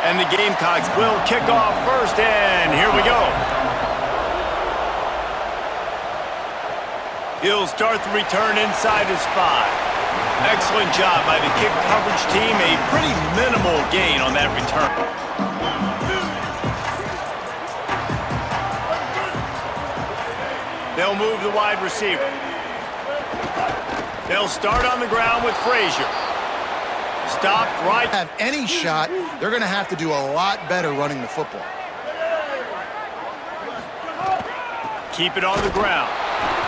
And the Gamecocks will kick off first, and here we go. He'll start the return inside his 5. Excellent job by the kick coverage team. A pretty minimal gain on that return. They'll move the wide receiver. They'll start on the ground with Frazier. Stop right. Have any shot, they're going to have to do a lot better running the football. Keep it on the ground.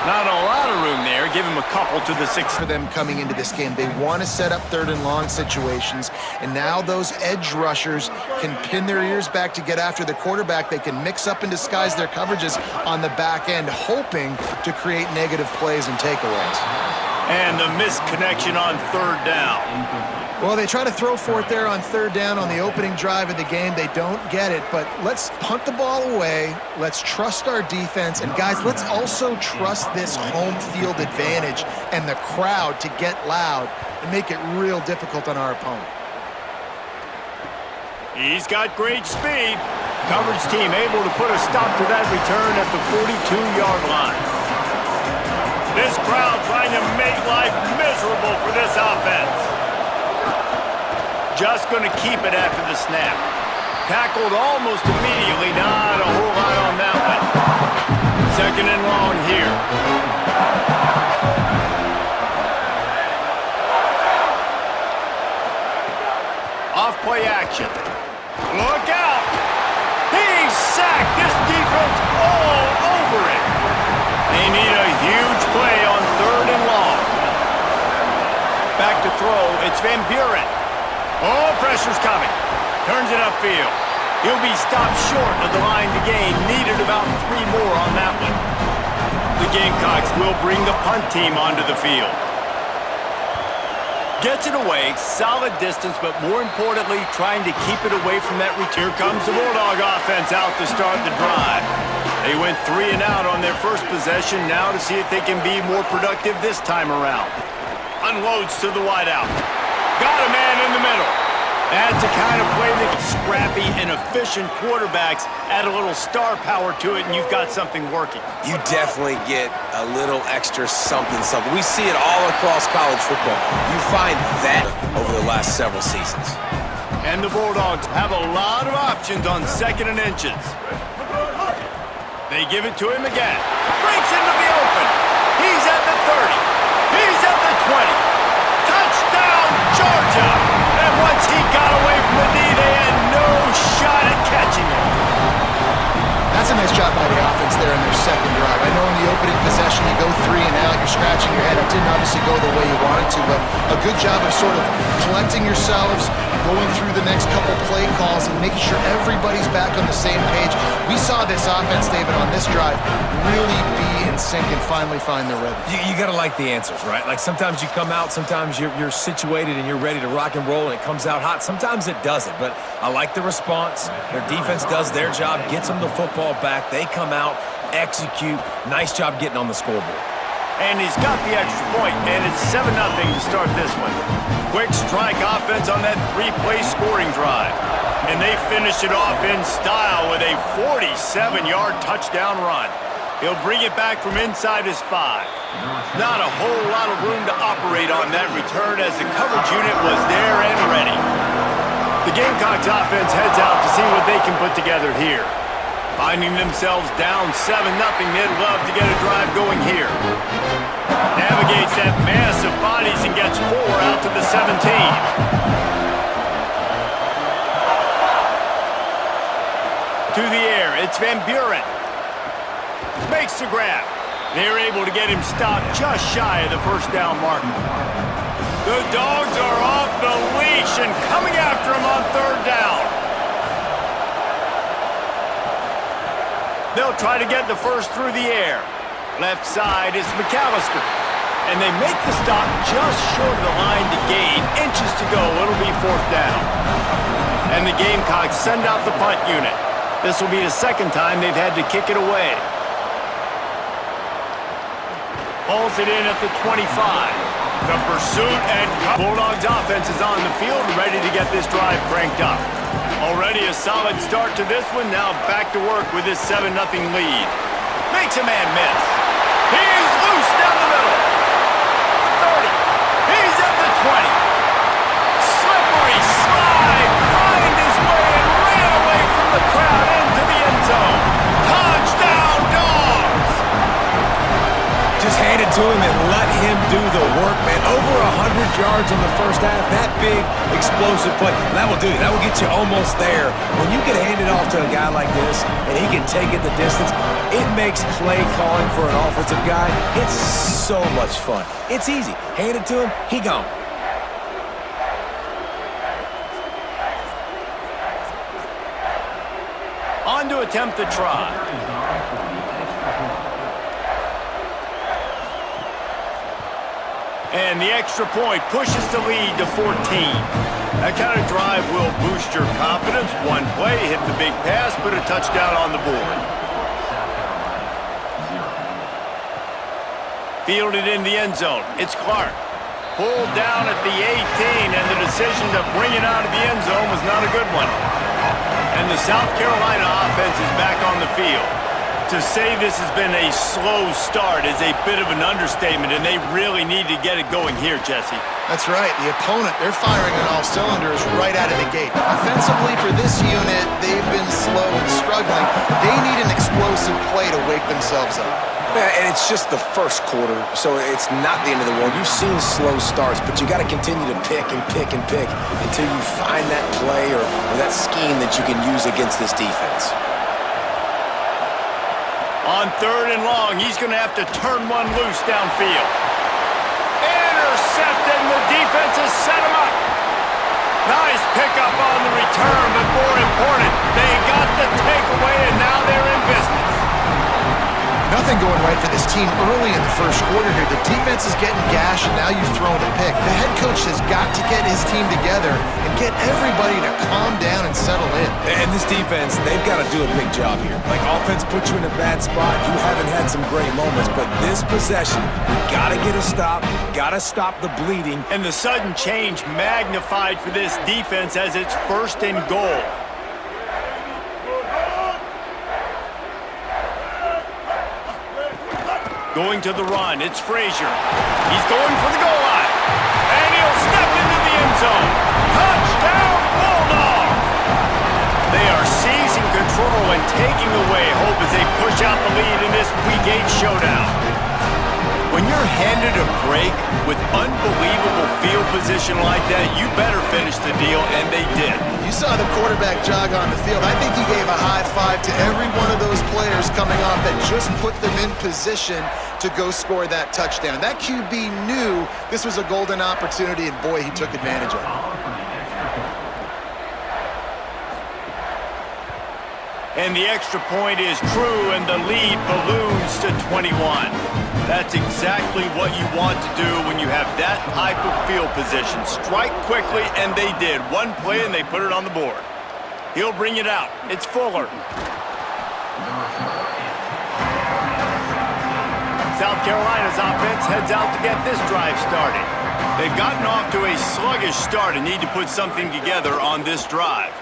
Not a lot of room there. Give him a couple to the 6. For them coming into this game, they want to set up 3rd and long situations, and now those edge rushers can pin their ears back to get after the quarterback. They can mix up and disguise their coverages on the back end, hoping to create negative plays and takeaways. And the missed connection on 3rd down. Well, they try to throw for it there on 3rd down on the opening drive of the game. They don't get it, but let's punt the ball away. Let's trust our defense. And, guys, let's also trust this home field advantage and the crowd to get loud and make it real difficult on our opponent. He's got great speed. Coverage team able to put a stop to that return at the 42-yard line. This crowd trying to make life miserable for this offense. Just going to keep it after the snap. Tackled almost immediately. Not a whole lot on that one. 2nd and long here. Off play action. Look out! He's sacked. This defense all over it. They need a huge play on 3rd and long. Back to throw. It's Van Buren. Oh, pressure's coming. Turns it upfield. He'll be stopped short of the line to gain. Needed about 3 more on that one. The Gamecocks will bring the punt team onto the field. Gets it away. Solid distance, but more importantly, trying to keep it away from that return. Here comes the Bulldog offense out to start the drive. They went 3 and out on their first possession. Now to see if they can be more productive this time around. Unloads to the wideout. Got a man in the middle. That's the kind of play that scrappy and efficient quarterbacks add a little star power to it, and you've got something working. You definitely get a little extra something. We see it all across college football. You find that over the last several seasons. And the Bulldogs have a lot of options on 2nd and inches. They give it to him again. Breaks into the open. He's at the 30. He's at the 20. Touchdown, Georgia! And once he got away from the knee, they had no shot at catching him. That's a nice job by the offense there in their 2nd drive. I know in the opening possession you go 3 and out, you're scratching your head. It didn't obviously go the way you wanted to, but a good job of sort of collecting yourselves, going through the next couple play calls and making sure everybody's back on the same page. We saw this offense, David, on this drive really be in sync and finally find their rhythm. You got to like the answers, right? Like sometimes you come out, sometimes you're situated and you're ready to rock and roll and it comes out hot. Sometimes it doesn't, but I like the response. Their defense does their job, gets them the football back. They come out, execute. Nice job getting on the scoreboard. And he's got the extra point, and it's 7-0 to start this one. Quick strike offense on that 3-play scoring drive. And they finish it off in style with a 47-yard touchdown run. He'll bring it back from inside his 5. Not a whole lot of room to operate on that return as the coverage unit was there and ready. The Gamecocks offense heads out to see what they can put together here. Finding themselves down 7-0, they'd love to get a drive going here. Navigates that mass of bodies and gets 4 out to the 17. To the air, it's Van Buren. Makes the grab. They're able to get him stopped just shy of the 1st down marker. The Dogs are off the leash and coming after him on 3rd down. They'll try to get the first through the air. Left side is McAllister. And they make the stop just short of the line to gain. Inches to go. It'll be 4th down. And the Gamecocks send out the punt unit. This will be the 2nd time they've had to kick it away. Hauls it in at the 25. The pursuit and Bulldogs offense is on the field and ready to get this drive cranked up. Already a solid start to this one. Now back to work with this 7-0 lead. Makes a man miss. He's loose down the middle. 30. He's at the 20. Slippery slide. Find his way and ran away from the crowd into the end zone. Touchdown, Dogs! Just hand it to him and let him do the work, man. Over 100 yards on the first half. That big, explosive play. That will do it. That will get you almost there. When you can hand it off to a guy like this and he can take it the distance, it makes play calling for an offensive guy, it's so much fun. It's easy. Hand it to him, he gone. On to attempt the try. And the extra point pushes the lead to 14. That kind of drive will boost your confidence. One play, hit the big pass, put a touchdown on the board. Fielded in the end zone. It's Clark. Pulled down at the 18, and the decision to bring it out of the end zone was not a good one. And the South Carolina offense is back on the field. To say this has been a slow start is a bit of an understatement, and they really need to get it going here, Jesse. That's right. The opponent, they're firing on all cylinders right out of the gate. Offensively, for this unit, they've been slow and struggling. They need an explosive play to wake themselves up. Yeah, and it's just the first quarter, so it's not the end of the world. You've seen slow starts, but you got to continue to pick and pick and pick until you find that play or that scheme that you can use against this defense. On 3rd and long, he's going to have to turn one loose downfield. Intercepted, and the defense has set him up. Nice pickup on the return, but more important, they got the takeaway, and now they're in business. Nothing going right for this team early in the first quarter here. The defense is getting gashed, and now you've thrown a pick. The head coach has got to get his team together and get everybody to calm down and settle in. And this defense, they've got to do a big job here. Like, offense put you in a bad spot. You haven't had some great moments, but this possession, you got to get a stop, got to stop the bleeding. And the sudden change magnified for this defense as it's 1st and goal. Going to the run, it's Frazier. He's going for the goal line. And he'll step into the end zone. Touchdown, Bulldogs! They are seizing control and taking away hope as they push out the lead in this Week 8 showdown. When you're handed a break with unbelievable field position like that, you better finish the deal, and they did. You saw the quarterback jog on the field. I think he gave a high five to every one of those players coming off that just put them in position to go score that touchdown. That QB knew this was a golden opportunity, and boy, he took advantage of it. And the extra point is true, and the lead balloons to 21. That's exactly what you want to do when you have that type of field position. Strike quickly, and they did. One play, and they put it on the board. He'll bring it out. It's Fuller. South Carolina's offense heads out to get this drive started. They've gotten off to a sluggish start and need to put something together on this drive.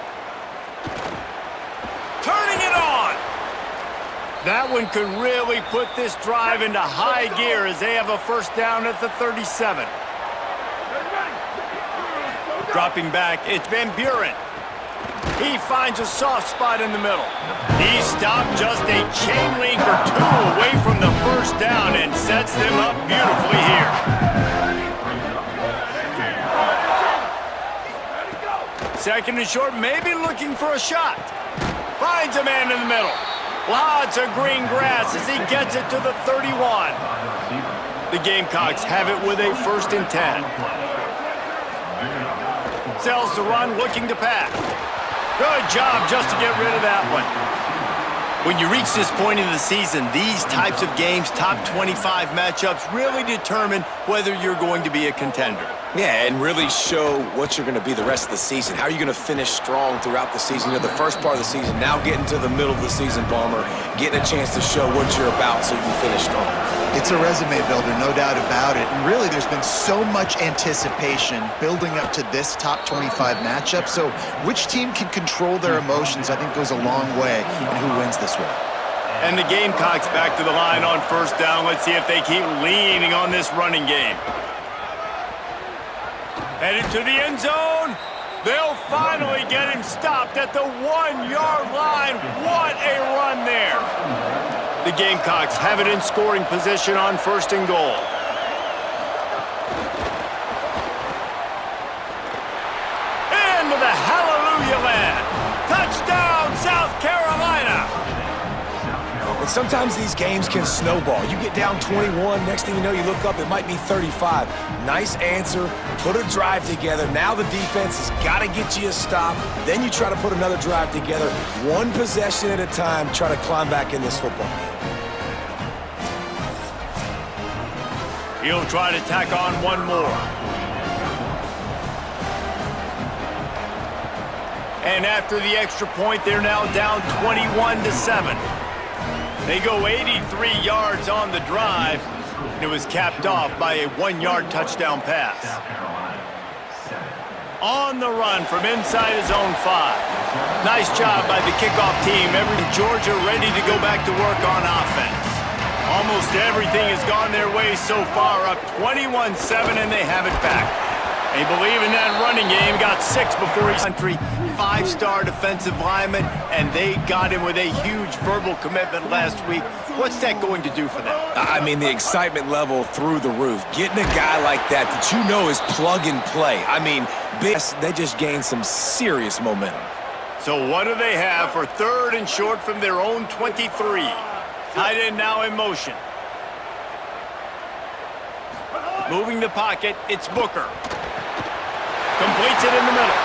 Turning it on! That one could really put this drive into high gear as they have a 1st down at the 37. Dropping back, it's Van Buren. He finds a soft spot in the middle. He stopped just a chain link or 2 away from the 1st down and sets them up beautifully here. Second and short, maybe looking for a shot. Finds a man in the middle. Lots of green grass as he gets it to the 31. The Gamecocks have it with a 1st and 10. Sells the run, looking to pass. Good job just to get rid of that one. When you reach this point in the season, these types of games, top 25 matchups, really determine whether you're going to be a contender. Yeah, and really show what you're going to be the rest of the season. How are you going to finish strong throughout the season? You know, the first part of the season, now getting to the middle of the season, Palmer, getting a chance to show what you're about so you can finish strong. It's a resume builder, no doubt about it. And really, there's been so much anticipation building up to this top 25 matchup. So which team can control their emotions, I think, goes a long way in who wins this one. And the Gamecocks back to the line on first down. Let's see if they keep leaning on this running game. Headed to the end zone. They'll finally get him stopped at the 1-yard line. What a run there. The Gamecocks have it in scoring position on first and goal. And with a hallelujah land. Touchdown, South Carolina. And sometimes these games can snowball. You get down 21, next thing you know, you look up, it might be 35. Nice answer, put a drive together. Now the defense has got to get you a stop. Then you try to put another drive together. One possession at a time, try to climb back in this football game. He'll try to tack on one more. And after the extra point, they're now down 21-7. They go 83 yards on the drive. It was capped off by a 1-yard touchdown pass. On the run from inside his own 5. Nice job by the kickoff team. Georgia ready to go back to work on offense. Almost everything has gone their way so far, up 21-7, and they have it back. They believe in that running game. Got 6 before he's country. 5-star defensive lineman, and they got him with a huge verbal commitment last week. What's that going to do for them? I mean, the excitement level through the roof. Getting a guy like that you know is plug and play. I mean, they just gained some serious momentum. So what do they have for third and short from their own 23? Tight end now in motion. Moving the pocket, it's Booker. Completes it in the middle.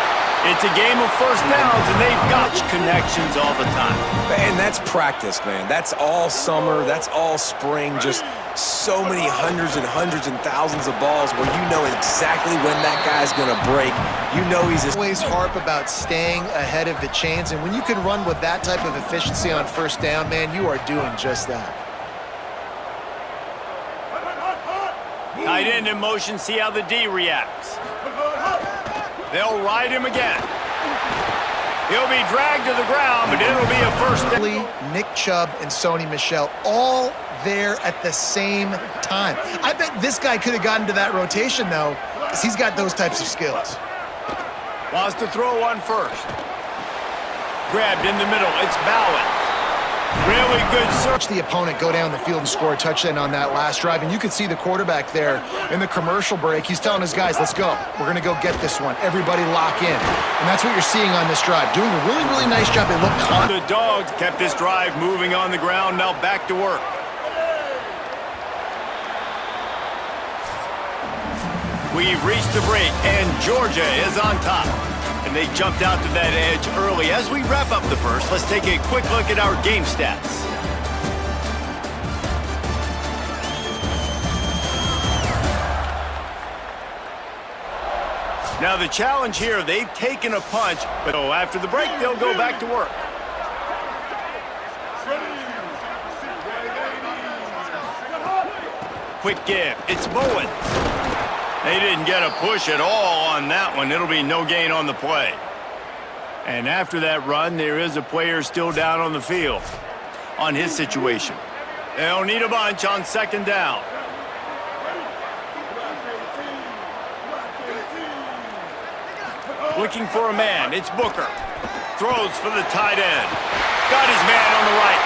It's a game of first downs, and they've got connections all the time. And that's practice, man. That's all summer. That's all spring. Just so many hundreds and thousands of balls where you know exactly when that guy's going to break. You know he's always harp about staying ahead of the chains, and when you can run with that type of efficiency on first down, man, you are doing just that. Tight end in motion, see how the D reacts. They'll ride him again. He'll be dragged to the ground, but it'll be a first down. Nick Chubb and Sony Michel all there at the same time. I bet this guy could have gotten to that rotation, though, because he's got those types of skills. Wants to throw one first. Grabbed in the middle. It's Bowen. Really good search. The opponent go down the field and score a touchdown on that last drive, and you could see the quarterback there in the commercial break. He's telling his guys, let's go. We're going to go get this one. Everybody lock in. And that's what you're seeing on this drive. Doing a really, really nice job. They look confident. The Dogs kept this drive moving on the ground. Now back to work. We've reached the break, and Georgia is on top. And they jumped out to that edge early. As we wrap up the first, let's take a quick look at our game stats. Now the challenge here, they've taken a punch, but after the break, they'll go back to work. Quick give, it's Bowen. They didn't get a push at all on that one. It'll be no gain on the play. And after that run, there is a player still down on the field on his situation. They'll need a bunch on second down. Looking for a man. It's Booker. Throws for the tight end. Got his man on the right.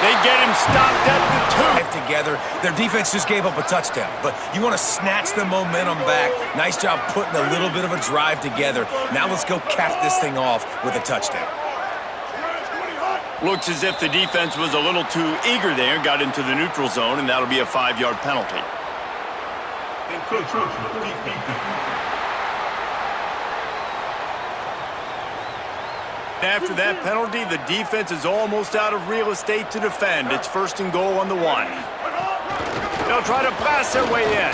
They get him stopped at the 2. Together, their defense just gave up a touchdown, but you want to snatch the momentum back. Nice job putting a little bit of a drive together. Now let's go cap this thing off with a touchdown. Looks as if the defense was a little too eager there, got into the neutral zone, and that'll be a 5-yard penalty. After that penalty, the defense is almost out of real estate to defend. It's first and goal on the 1. They'll try to pass their way in.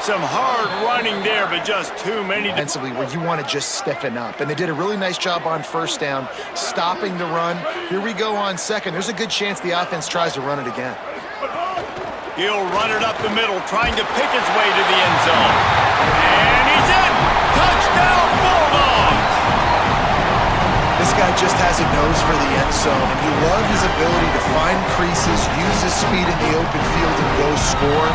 Some hard running there, but just too many. Defensively, where you want to just stiffen up. And they did a really nice job on first down, stopping the run. Here we go on second. There's a good chance the offense tries to run it again. He'll run it up the middle, trying to pick his way to the end zone. And he's in! Touchdown, Bulldogs! This guy just has a nose for the end zone, and you love his ability to find creases, use his speed in the open field, and go score.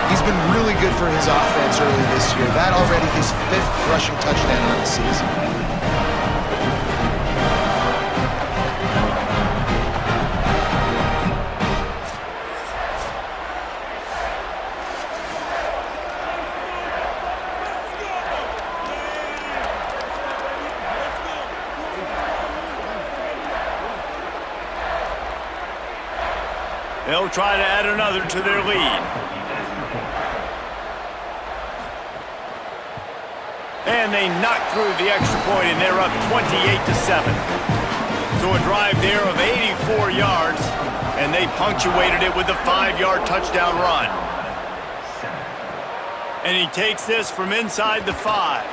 He's been really good for his offense early this year. That already his 5th rushing touchdown on the season. They'll try to add another to their lead. And they knock through the extra point, and they're up 28-7. So a drive there of 84 yards, and they punctuated it with a 5-yard touchdown run. And he takes this from inside the 5.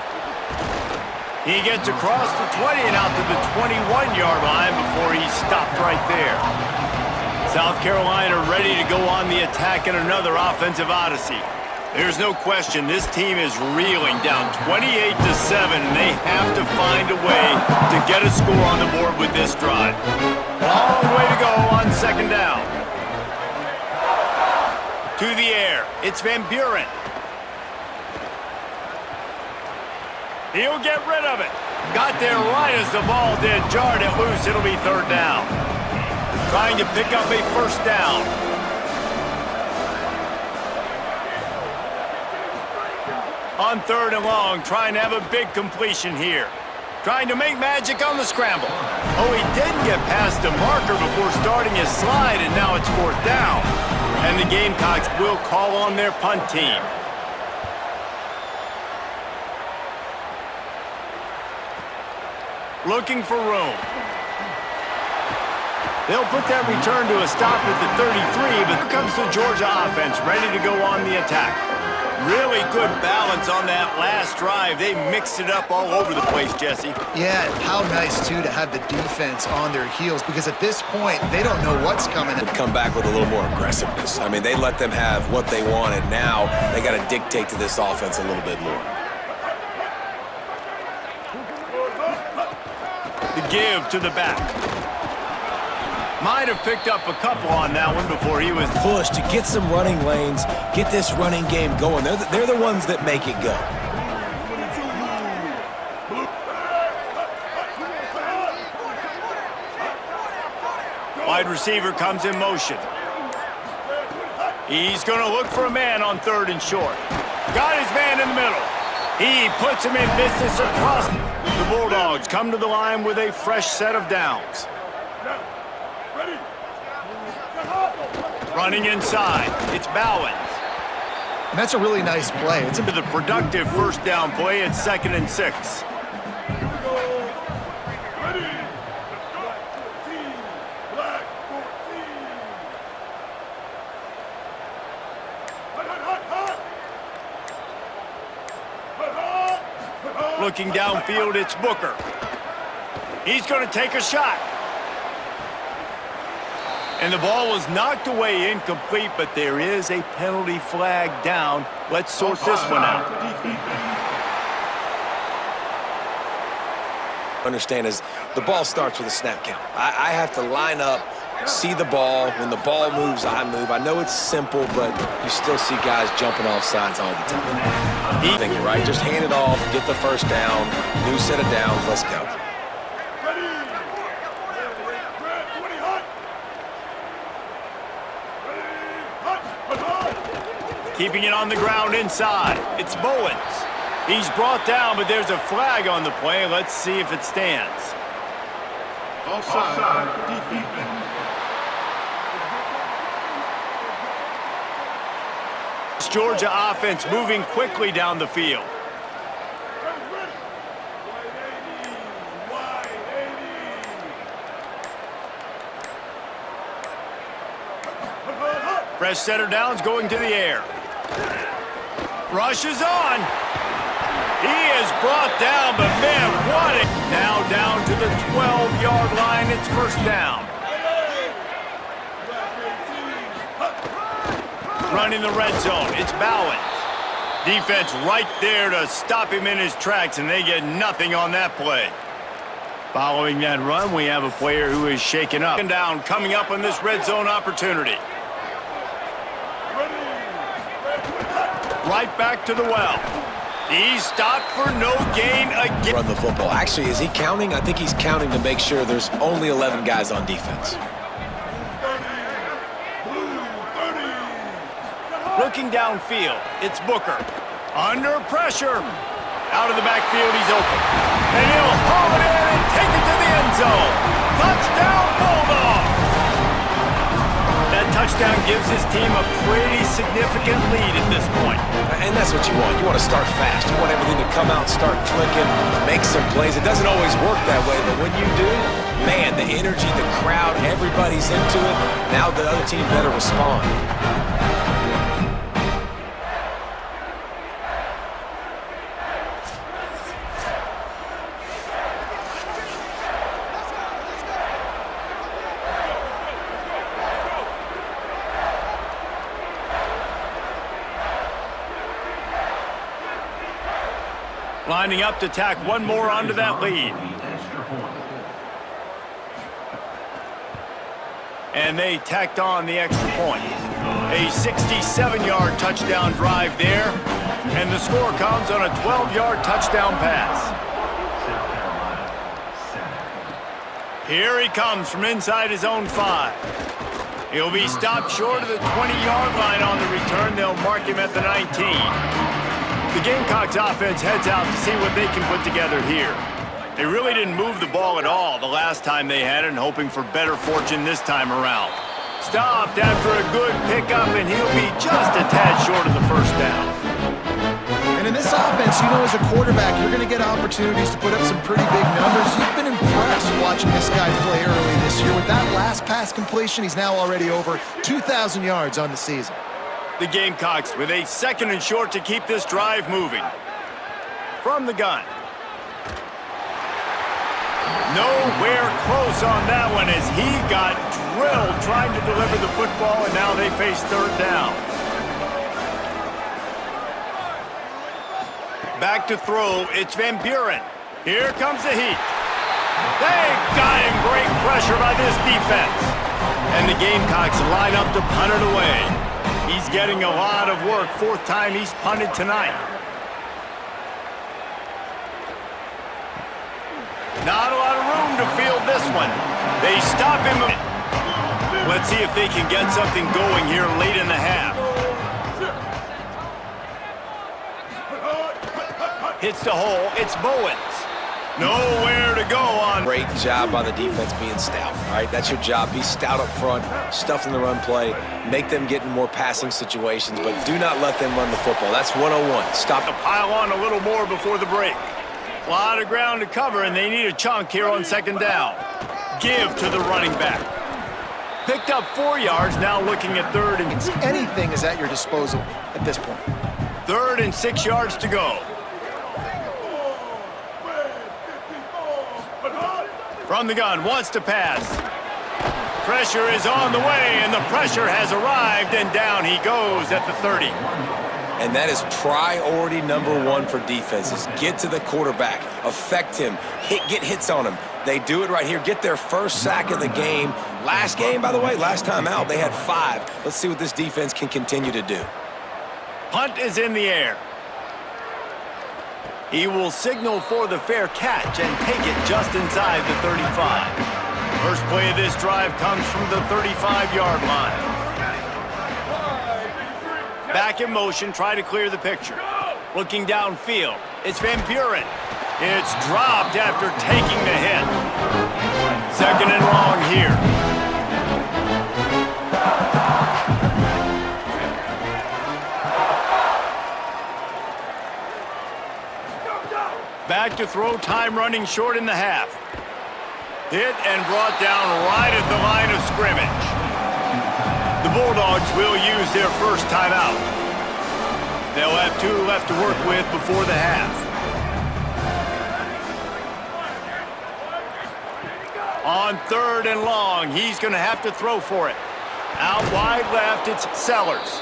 He gets across the 20 and out to the 21-yard line before he's stopped right there. South Carolina ready to go on the attack in another offensive odyssey. There's no question this team is reeling down 28-7, and they have to find a way to get a score on the board with this drive. Long way to go on second down. To the air, it's Van Buren. He'll get rid of it. Got there right as the ball did. Jarred it loose. It'll be third down. Trying to pick up a first down. On third and long, trying to have a big completion here. Trying to make magic on the scramble. Oh, he didn't get past the marker before starting his slide, and now it's fourth down. And the Gamecocks will call on their punt team. Looking for room. They'll put that return to a stop at the 33, but here comes the Georgia offense ready to go on the attack. Really good balance on that last drive. They mixed it up all over the place, Jesse. Yeah, how nice, too, to have the defense on their heels, because at this point, they don't know what's coming. Come back with a little more aggressiveness. I mean, they let them have what they wanted. Now they got to dictate to this offense a little bit more. The give to the back. Might have picked up a couple on that one before he was Push to get some running lanes, get this running game going. They're the ones that make it go. Wide receiver comes in motion. He's going to look for a man on third and short. Got his man in the middle. He puts him in business across. The Bulldogs come to the line with a fresh set of downs. Running inside, it's Bowens. And that's a really nice play. It's To the productive first down play at 2nd and 6. Looking downfield, it's Booker. He's going to take a shot. And the ball was knocked away incomplete, but there is a penalty flag down. Let's sort this one out. Understand is the ball starts with a snap count. I have to line up, see the ball. When the ball moves, I move. I know it's simple, but you still see guys jumping off sides all the time. You're thinking, right? Just hand it off, get the first down, new set of downs, let's go. Keeping it on the ground inside. It's Bowens. He's brought down, but there's a flag on the play. Let's see if it stands. Offside, defense. Georgia offense moving quickly down the field. Fresh set of downs going to the air. Rushes on. He is brought down, but man, what a... Now down to the 12-yard line. It's first down. Running the red zone. It's Bowen. Defense right there to stop him in his tracks, and they get nothing on that play. Following that run, we have a player who is shaken up. And down, coming up on this red zone opportunity. Right back to the well. He's stopped for no gain again. Run the football. Actually, is he counting? I think he's counting to make sure there's only 11 guys on defense. Looking downfield, it's Booker. Under pressure. Out of the backfield, he's open. And he'll haul it in and take it to the end zone. Touchdown, Bulldogs! That touchdown gives his team a pretty significant lead at this point. And that's what you want. You want to start fast. You want everything to come out, start clicking, make some plays. It doesn't always work that way, but when you do, man, the energy, the crowd, everybody's into it. Now the other team better respond. Lining up to tack one more onto that lead. And they tacked on the extra point. A 67-yard touchdown drive there. And the score comes on a 12-yard touchdown pass. Here he comes from inside his own 5. He'll be stopped short of the 20-yard line on the return. They'll mark him at the 19. The Gamecocks offense heads out to see what they can put together here. They really didn't move the ball at all the last time they had it, and hoping for better fortune this time around. Stopped after a good pickup, and he'll be just a tad short of the first down. And in this offense, you know, as a quarterback, you're going to get opportunities to put up some pretty big numbers. You've been impressed watching this guy play early this year. With that last pass completion, he's now already over 2,000 yards on the season. The Gamecocks with a 2nd and short to keep this drive moving. From the gun. Nowhere close on that one as he got drilled trying to deliver the football, and now they face third down. Back to throw, it's Van Buren. Here comes the heat. They got him. Great pressure by this defense. And the Gamecocks line up to punt it away. He's getting a lot of work. 4th time he's punted tonight. Not a lot of room to field this one. They stop him. Let's see if they can get something going here late in the half. Hits the hole. It's Bowens. Nowhere to go on. Great job by the defense being stout. All right, that's your job. Be stout up front, stuff in the run play, make them get in more passing situations, but do not let them run the football. That's 101. Stop. To pile on a little more before the break. A lot of ground to cover, and they need a chunk here on 2nd down. Give to the running back. Picked up 4 yards, now looking at 3rd and... Anything is at your disposal at this point. 3rd and 6 yards to go. From the gun, wants to pass. Pressure is on the way, and the pressure has arrived, and down he goes at the 30. And that is priority number 1 for defenses. Get to the quarterback, affect him, get hits on him. They do it right here. Get their first sack of the game. Last game, by the way, last time out, they had 5. Let's see what this defense can continue to do. Punt is in the air. He will signal for the fair catch and take it just inside the 35. First play of this drive comes from the 35-yard line. Back in motion, try to clear the picture. Looking downfield, it's Van Buren. It's dropped after taking the hit. 2nd and long here. Back to throw, time running short in the half. Hit and brought down right at the line of scrimmage. The Bulldogs will use their first timeout. They'll have 2 left to work with before the half. On 3rd and long, he's going to have to throw for it. Out wide left, it's Sellers.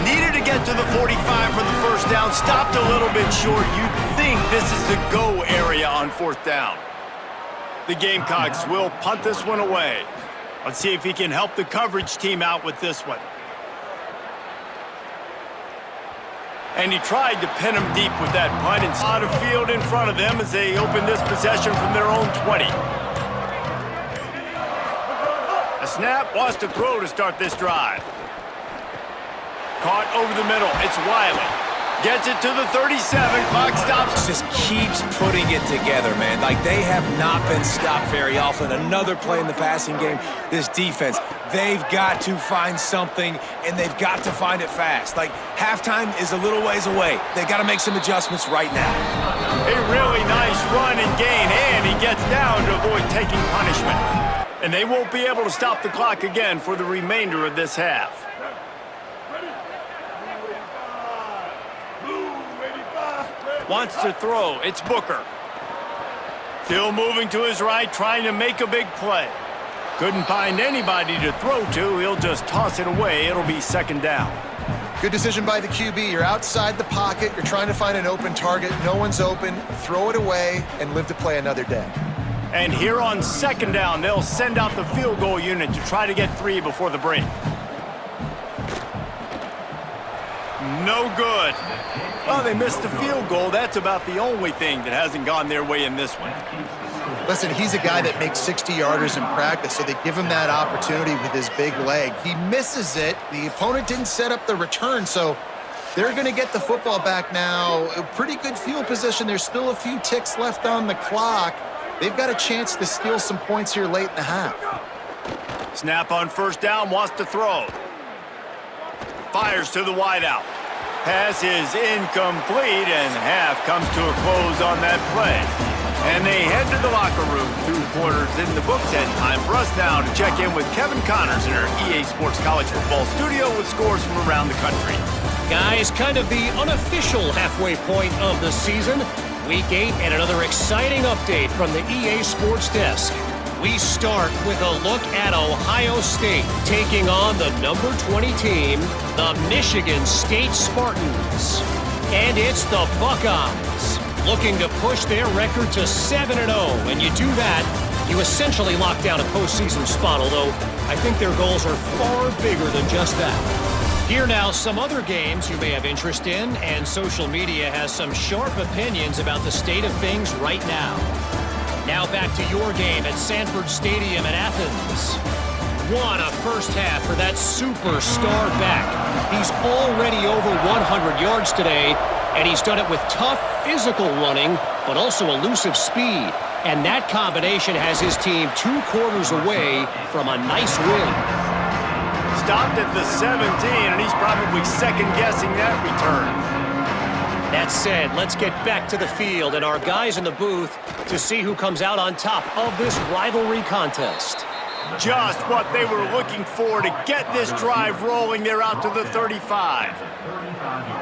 Needed to get to the 45 for the first down. Stopped a little bit short. You'd think this is the go area on 4th down. The Gamecocks will punt this one away. Let's see if he can help the coverage team out with this one. And he tried to pin him deep with that punt and saw the field in front of them as they open this possession from their own 20. A snap, wants to throw to start this drive. Caught over the middle, it's Wiley. Gets it to the 37, clock stops. Just keeps putting it together, man. Like, they have not been stopped very often. Another play in the passing game. This defense, they've got to find something, and they've got to find it fast. Like, halftime is a little ways away. They've got to make some adjustments right now. A really nice run and gain, and he gets down to avoid taking punishment. And they won't be able to stop the clock again for the remainder of this half. Wants to throw. It's Booker. Still moving to his right, trying to make a big play. Couldn't find anybody to throw to. He'll just toss it away. It'll be 2nd down. Good decision by the QB. You're outside the pocket. You're trying to find an open target. No one's open. Throw it away and live to play another day. And here on 2nd down, they'll send out the field goal unit to try to get 3 before the break. No good. Well, they missed the field goal. That's about the only thing that hasn't gone their way in this one. Listen, he's a guy that makes 60-yarders in practice, so they give him that opportunity with his big leg. He misses it. The opponent didn't set up the return, so they're going to get the football back now. A pretty good field position. There's still a few ticks left on the clock. They've got a chance to steal some points here late in the half. Snap on 1st down, wants to throw. Fires to the wideout. Pass is incomplete, and half comes to a close on that play. And they head to the locker room. 2 quarters in the books, and time for us now to check in with Kevin Connors in our EA Sports College Football studio with scores from around the country. Guys, kind of the unofficial halfway point of the season. Week 8 and another exciting update from the EA Sports desk. We start with a look at Ohio State taking on the number 20 team, the Michigan State Spartans. And it's the Buckeyes looking to push their record to 7-0. And you do that, you essentially lock down a postseason spot, although I think their goals are far bigger than just that. Here now, some other games you may have interest in, and social media has some sharp opinions about the state of things right now. Now back to your game at Sanford Stadium in Athens. What a first half for that superstar back. He's already over 100 yards today, and he's done it with tough physical running, but also elusive speed. And that combination has his team 2 quarters away from a nice win. Stopped at the 17, and he's probably second-guessing that return. That said, let's get back to the field and our guys in the booth to see who comes out on top of this rivalry contest. Just what they were looking for to get this drive rolling. They're out to the 35.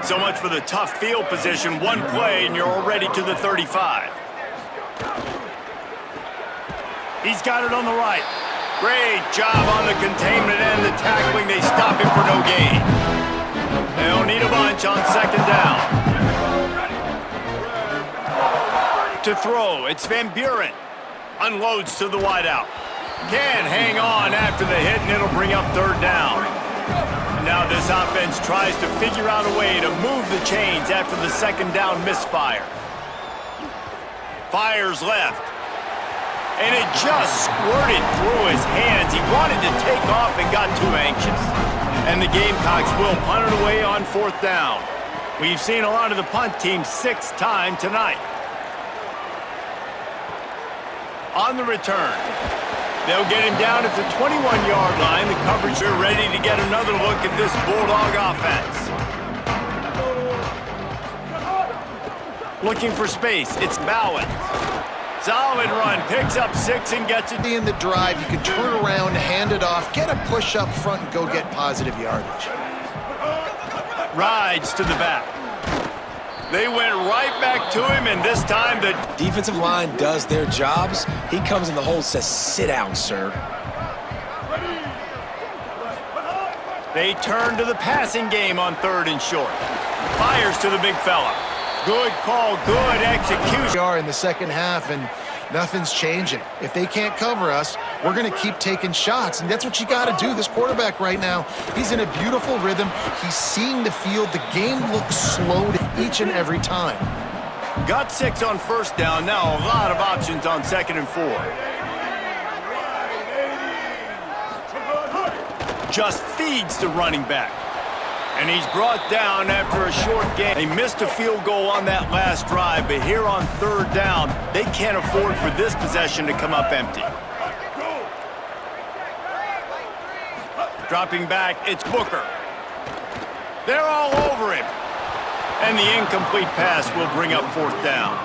So much for the tough field position. 1 play, and you're already to the 35. He's got it on the right. Great job on the containment and the tackling. They stop him for no gain. They'll need a bunch on 2nd down. To throw, it's Van Buren. Unloads to the wideout. Can hang on after the hit, and it'll bring up 3rd down. Now this offense tries to figure out a way to move the chains after the 2nd down misfire. Fires left. And it just squirted through his hands. He wanted to take off and got too anxious. And the Gamecocks will punt it away on 4th down. We've seen a lot of the punt team 6th time tonight. On the return, they'll get him down at the 21-yard line. The coverage are ready to get another look at this Bulldog offense. Looking for space, it's Bowen. Solid run, picks up 6 and gets it. In the drive, you can turn around, hand it off, get a push up front, and go get positive yardage. Rides to the back. They went right back to him, and this time the defensive line does their jobs. He comes in the hole and says, sit down, sir. They turn to the passing game on 3rd and short. Fires to the big fella. Good call, good execution. We are in the second half, and nothing's changing. If they can't cover us, we're going to keep taking shots, and that's what you got to do. This quarterback right now, he's in a beautiful rhythm. He's seeing the field. The game looks slow each and every time. Got 6 on 1st down. Now a lot of options on 2nd and 4. Just feeds the running back. And he's brought down after a short game. They missed a field goal on that last drive, but here on 3rd down, they can't afford for this possession to come up empty. Dropping back, it's Booker. They're all over him. And the incomplete pass will bring up 4th down.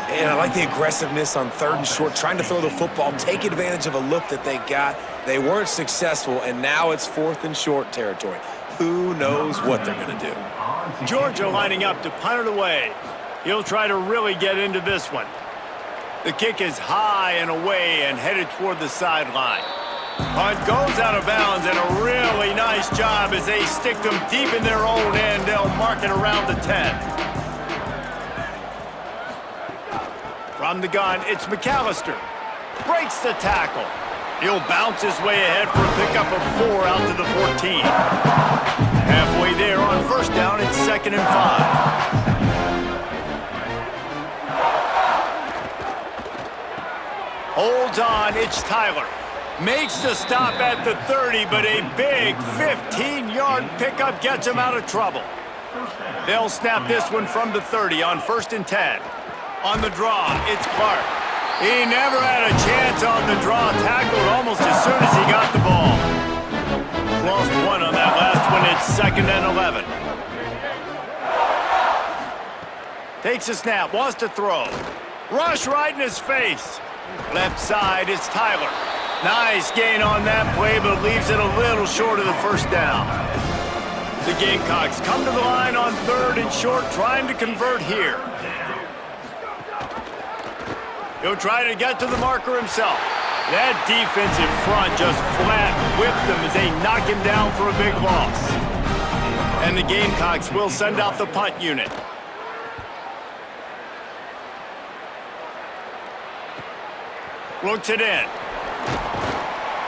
And I like the aggressiveness on 3rd and short, trying to throw the football, take advantage of a look that they got. They weren't successful, and now it's 4th and short territory. Who knows what they're going to do? Georgia lining up to punt it away. He'll try to really get into this one. The kick is high and away and headed toward the sideline. Punt goes out of bounds, and a really nice job as they stick them deep in their own end. They'll mark it around the 10. From the gun, it's McAllister. Breaks the tackle. He'll bounce his way ahead for a pickup of 4 out to the 14. Halfway there on 1st down, it's 2nd and 5. Holds on, it's Tyler. Makes the stop at the 30, but a big 15-yard pickup gets him out of trouble. They'll snap this one from the 30 on 1st and 10. On the draw, it's Clark. He never had a chance on the draw, tackled almost as soon as he got the ball. Lost 1 on that last one, it's 2nd and 11. Takes a snap, wants to throw. Rush right in his face. Left side, it's Tyler. Nice gain on that play, but leaves it a little short of the 1st down. The Gamecocks come to the line on 3rd and short, trying to convert here. He'll try to get to the marker himself. That defensive front just flat whipped them as they knock him down for a big loss. And the Gamecocks will send out the punt unit. Looks it in.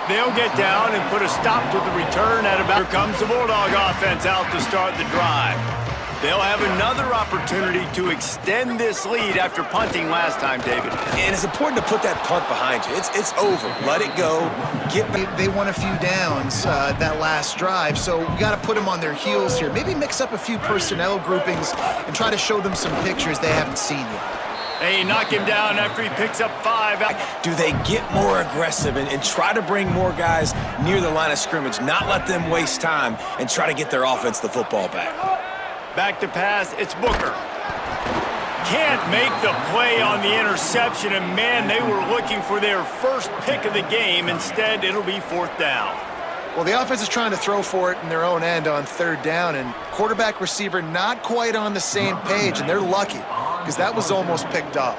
They'll get down and put a stop to the return at about... Here comes the Bulldog offense out to start the drive. They'll have another opportunity to extend this lead after punting last time, David. And it's important to put that punt behind you. It's over. Let it go. They won a few downs that last drive, so we got to put them on their heels here. Maybe mix up a few personnel groupings and try to show them some pictures they haven't seen yet. They knock him down after he picks up 5. Do they get more aggressive and try to bring more guys near the line of scrimmage, not let them waste time, and try to get their offense the football back? Back to pass, it's Booker. Can't make the play on the interception, and man, they were looking for their first pick of the game. Instead, it'll be 4th down. Well, the offense is trying to throw for it in their own end on 3rd down, and quarterback receiver not quite on the same page, and they're lucky because that was almost picked off.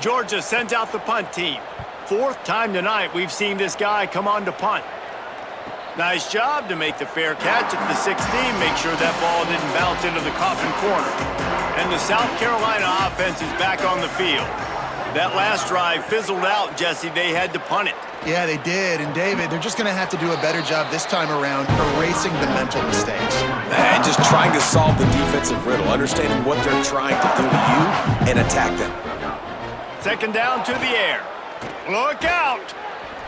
Georgia sends out the punt team. 4th time tonight we've seen this guy come on to punt. Nice job to make the fair catch at the 16, make sure that ball didn't bounce into the coffin corner. And the South Carolina offense is back on the field. That last drive fizzled out, Jesse. They had to punt it. Yeah, they did. And, David, they're just going to have to do a better job this time around erasing the mental mistakes. And just trying to solve the defensive riddle, understanding what they're trying to do to you and attack them. 2nd down to the air. Look out!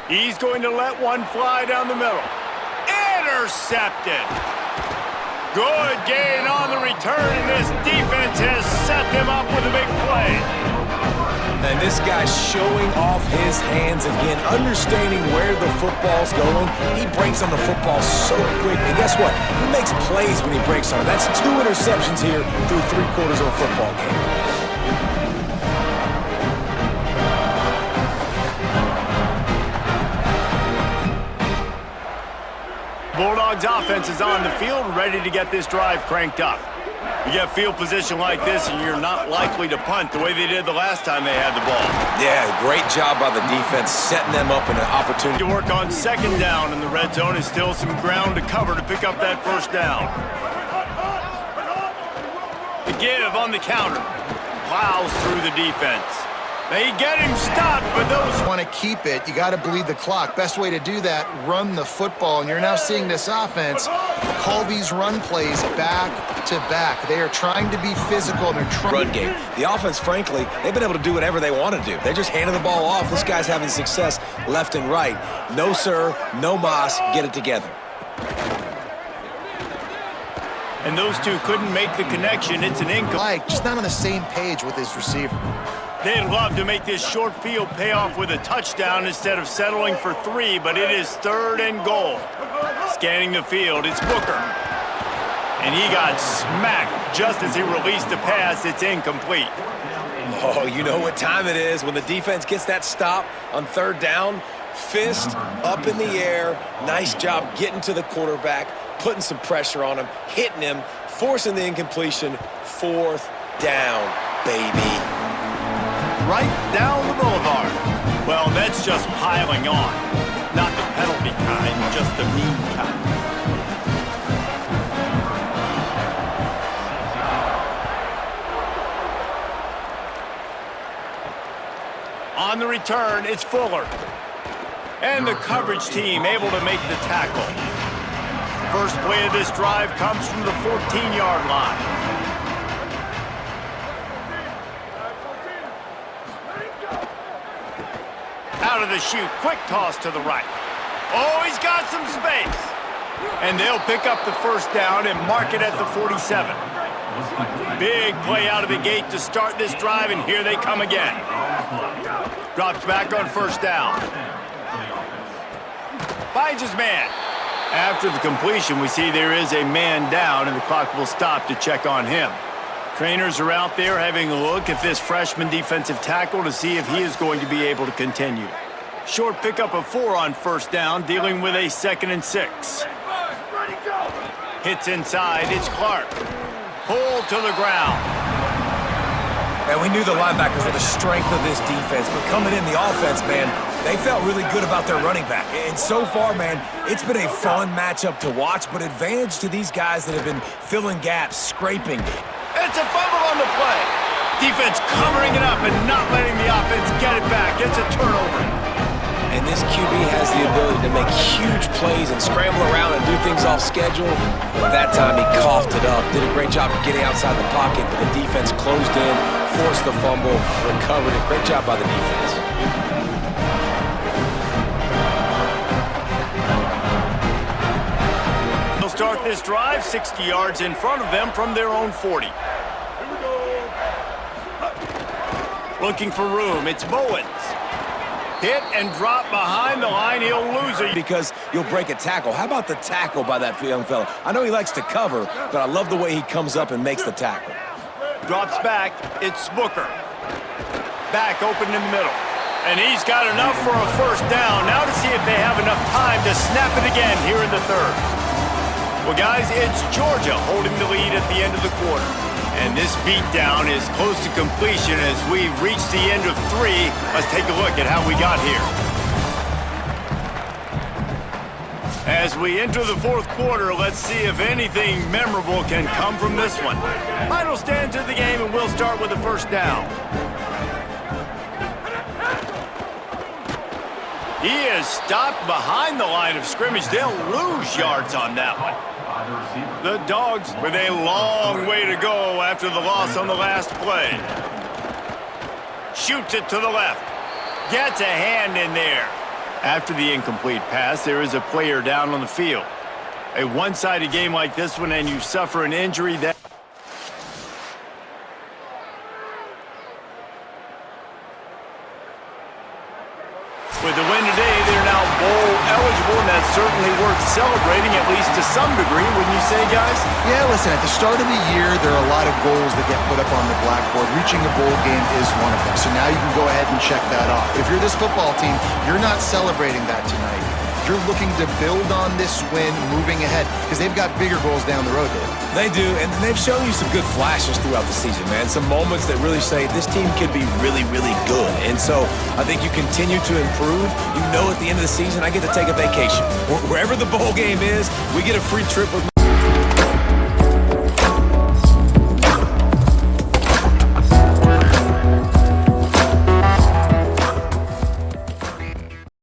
He's going to let one fly down the middle. Intercepted. Good gain on the return, and this defense has set them up with a big play. And this guy's showing off his hands again, understanding where the football's going. He breaks on the football so quick, and guess what? He makes plays when he breaks on it. That's 2 interceptions here through 3/4 of a football game. Bulldogs offense is on the field, ready to get this drive cranked up. You get field position like this, and you're not likely to punt the way they did the last time they had the ball. Yeah, great job by the defense, setting them up in an opportunity. To work on second down in the red zone is still some ground to cover to pick up that first down. The give on the counter. Plows through the defense. They get him stopped, but those Want to keep it, you got to bleed the clock. Best way to do that, run the football. And you're now seeing this offense call these run plays back to back. They are trying to be physical, and they're trying. Run game. The offense, frankly, they've been able to do whatever they want to do. They're just handing the ball off. This guy's having success left and right. No, sir, no mas, get it together. And those two couldn't make the connection. It's an incomplete. Just not on the same page with his receiver. They'd love to make this short field pay off with a touchdown instead of settling for 3, but it is 3rd and goal. Scanning the field, it's Booker. And he got smacked just as he released the pass. It's incomplete. Oh, you know what time it is when the defense gets that stop on 3rd down. Fist up in the air. Nice job getting to the quarterback, putting some pressure on him, hitting him, forcing the incompletion. 4th down, baby. Right down the boulevard. Well, that's just piling on. Not the penalty kind, just the mean kind. On the return, it's Fuller. And the coverage team able to make the tackle. First play of this drive comes from the 14-yard line. Out of the chute, quick toss to the right. Oh, he's got some space. And they'll pick up the first down and mark it at the 47. Big play out of the gate to start this drive, and here they come again. Drops back on first down. Finds his man. After the completion, we see there is a man down, and the clock will stop to check on him. Trainers are out there having a look at this freshman defensive tackle to see if he is going to be able to continue. Short pickup of 4 on first down, dealing with a 2nd and 6. Hits inside, it's Clark. Pulled to the ground. And we knew the linebackers were the strength of this defense, but coming in the offense, man, they felt really good about their running back. And so far, man, it's been a fun matchup to watch, but advantage to these guys that have been filling gaps, scraping. It's a fumble on the play. Defense covering it up and not letting the offense get it back. It's a turnover. And this QB has the ability to make huge plays and scramble around and do things off schedule. But that time he coughed it up, did a great job of getting outside the pocket, but the defense closed in, forced the fumble, recovered it. Great job by the defense. They'll start this drive 60 yards in front of them from their own 40. Looking for room, it's Bowens. Hit and drop behind the line, he'll lose it. Because you'll break a tackle. How about the tackle by that young fella? I know he likes to cover, but I love the way he comes up and makes the tackle. Drops back, it's Booker. Back open in the middle. And he's got enough for a first down. Now to see if they have enough time to snap it again here in the 3rd. Well, guys, it's Georgia holding the lead at the end of the quarter. And this beatdown is close to completion as we've reached the end of 3. Let's take a look at how we got here. As we enter the 4th quarter, let's see if anything memorable can come from this one. Final stands of the game, and we'll start with the first down. He is stopped behind the line of scrimmage. They'll lose yards on that one. The Dogs with a long way to go after the loss on the last play. Shoots it to the left. Gets a hand in there. After the incomplete pass, there is a player down on the field. A one-sided game like this one, and you suffer an injury that... With the win today, they're now bowl eligible, and that's certainly worth celebrating, at least to some degree, wouldn't you say, guys? Yeah, listen, at the start of the year, there are a lot of goals that get put up on the blackboard. Reaching a bowl game is one of them. So now you can go ahead and check that off. If you're this football team, you're not celebrating that tonight. you're looking to build on this win moving ahead? Because they've got bigger goals down the road, Dave. They do, and they've shown you some good flashes throughout the season, man. Some moments that really say this team could be really, really good. And so I think you continue to improve. You know at the end of the season, I get to take a vacation. Wherever the bowl game is, we get a free trip with